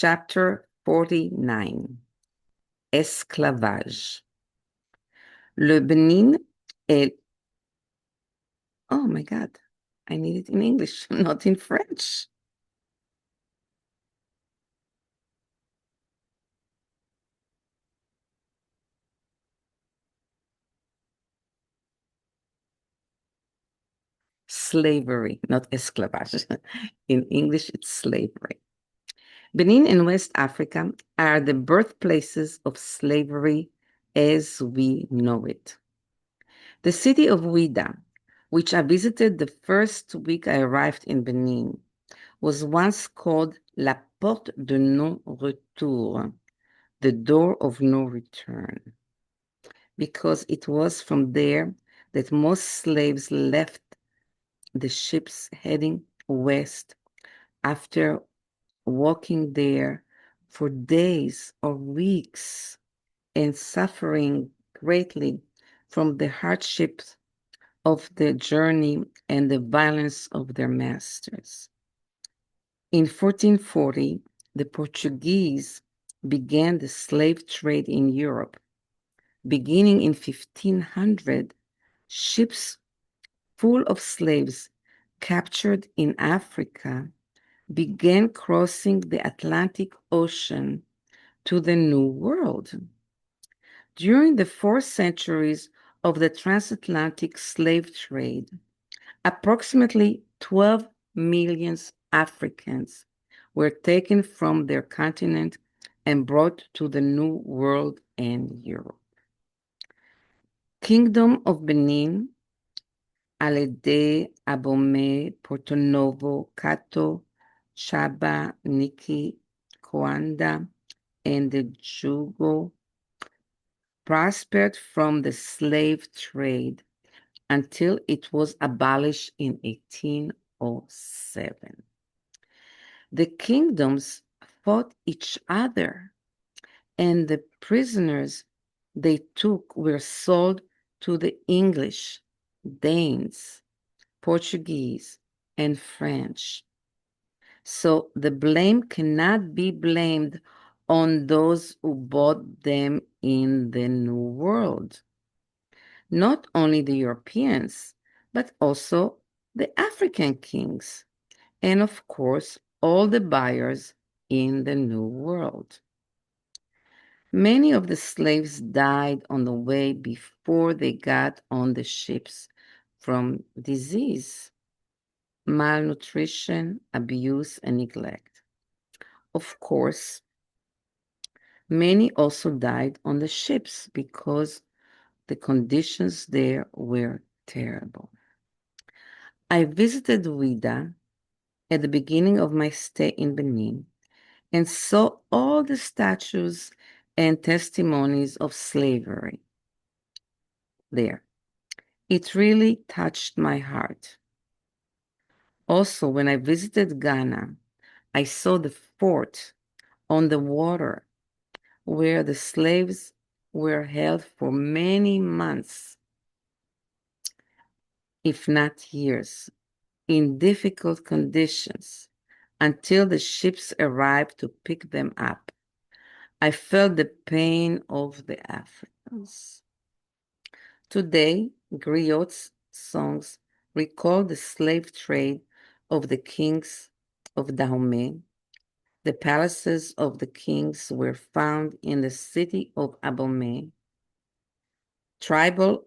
Chapter 49. Esclavage. Le Benin est... Oh my God, I need it in English, not in French. Slavery, not esclavage. In English, it's slavery. Benin and West Africa are the birthplaces of slavery as we know it. The city of Ouidah, which I visited the first week I arrived in Benin, was once called La Porte de Non-Retour, the door of no return, because it was from there that most slaves left the ships heading west after walking there for days or weeks and suffering greatly from the hardships of the journey and the violence of their masters. In 1440, the Portuguese began the slave trade in Europe. Beginning in 1500, ships full of slaves captured in Africa began crossing the Atlantic Ocean to the New World. During the 4 centuries of the transatlantic slave trade, approximately 12 million Africans were taken from their continent and brought to the New World and Europe. Kingdom of Benin, Alede, Abomey, Porto Novo, Cato, Chaba, Niki, Coanda, and the Jugo prospered from the slave trade until it was abolished in 1807. The kingdoms fought each other, and the prisoners they took were sold to the English, Danes, Portuguese, and French. So the blame cannot be blamed on those who bought them in the New World. Not only the Europeans, but also the African kings, and of course, all the buyers in the New World. Many of the slaves died on the way before they got on the ships from disease, malnutrition, abuse, and neglect. Of course, many also died on the ships because the conditions there were terrible. I visited Ouidah at the beginning of my stay in Benin and saw all the statues and testimonies of slavery there. It really touched my heart. Also, when I visited Ghana, I saw the fort on the water where the slaves were held for many months, if not years, in difficult conditions until the ships arrived to pick them up. I felt the pain of the Africans. Today, griot's songs recall the slave trade of the kings of Dahomey. The palaces of the kings were found in the city of Abomey. Tribal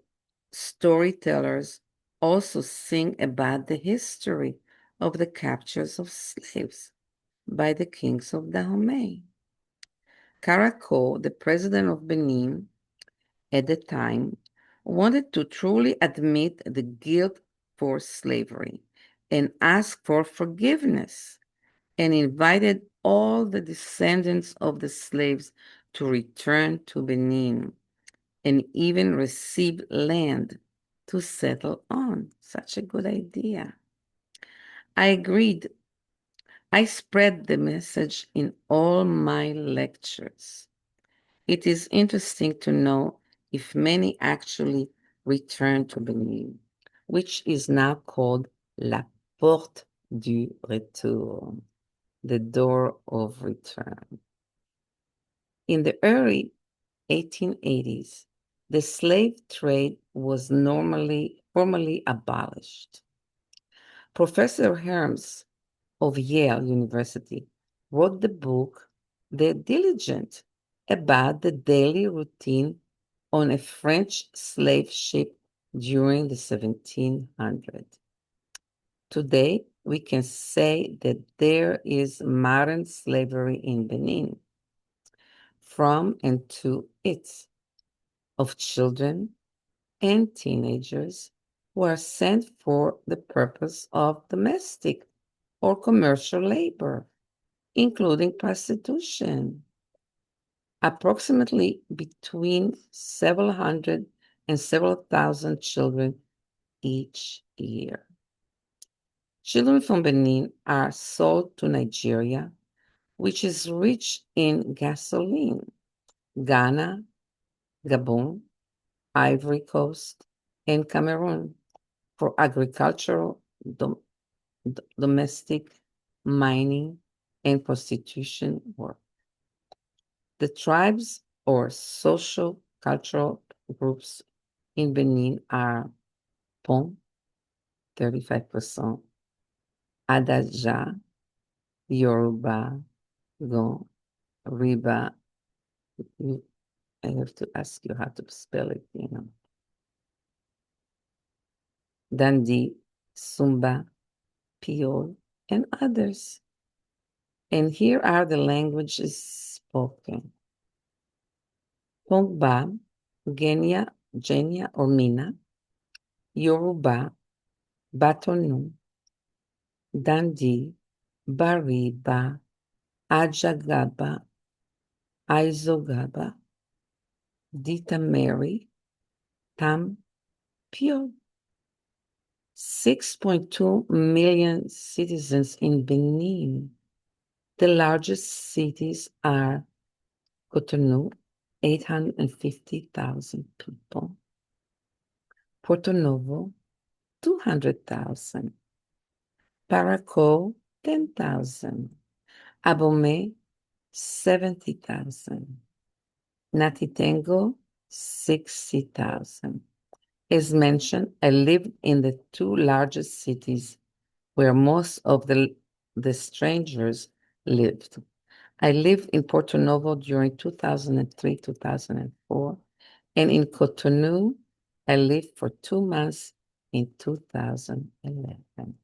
storytellers also sing about the history of the captures of slaves by the kings of Dahomey. Caracol, the president of Benin at the time, wanted to truly admit the guilt for slavery and ask for forgiveness, and invited all the descendants of the slaves to return to Benin and even receive land to settle on. Such a good idea. I agreed. I spread the message in all my lectures. It is interesting to know if many actually returned to Benin, which is now called La Porte du Retour, the door of return. In the early 1880s, the slave trade was formally abolished. Professor Herms of Yale University wrote the book The Diligent about the daily routine on a French slave ship during the 1700s. Today, we can say that there is modern slavery in Benin, from and to it, of children and teenagers who are sent for the purpose of domestic or commercial labor, including prostitution. Approximately between several hundred and several thousand children each year. Children from Benin are sold to Nigeria, which is rich in gasoline, Ghana, Gabon, Ivory Coast, and Cameroon for agricultural, domestic, mining, and prostitution work. The tribes or social cultural groups in Benin are Pon, 35%, Adaja, Yoruba, Gon, Riba. I have to ask you how to spell it, Dandi, Sumba, Pio, and others. And here are the languages spoken. Pongba, Genia or Mina, Yoruba, Batonu, Dandi, Bariba, Ajagaba, Aizogaba, Dita Mary, Tam, Pio. 6.2 million citizens in Benin. The largest cities are Cotonou, 850,000 people. Porto Novo, 200,000. Paraco, 10,000. Abomey, 70,000. Natitengo, 60,000. As mentioned, I lived in the two largest cities where most of the strangers lived. I lived in Porto Novo during 2003, 2004, and in Cotonou, I lived for 2 months in 2011.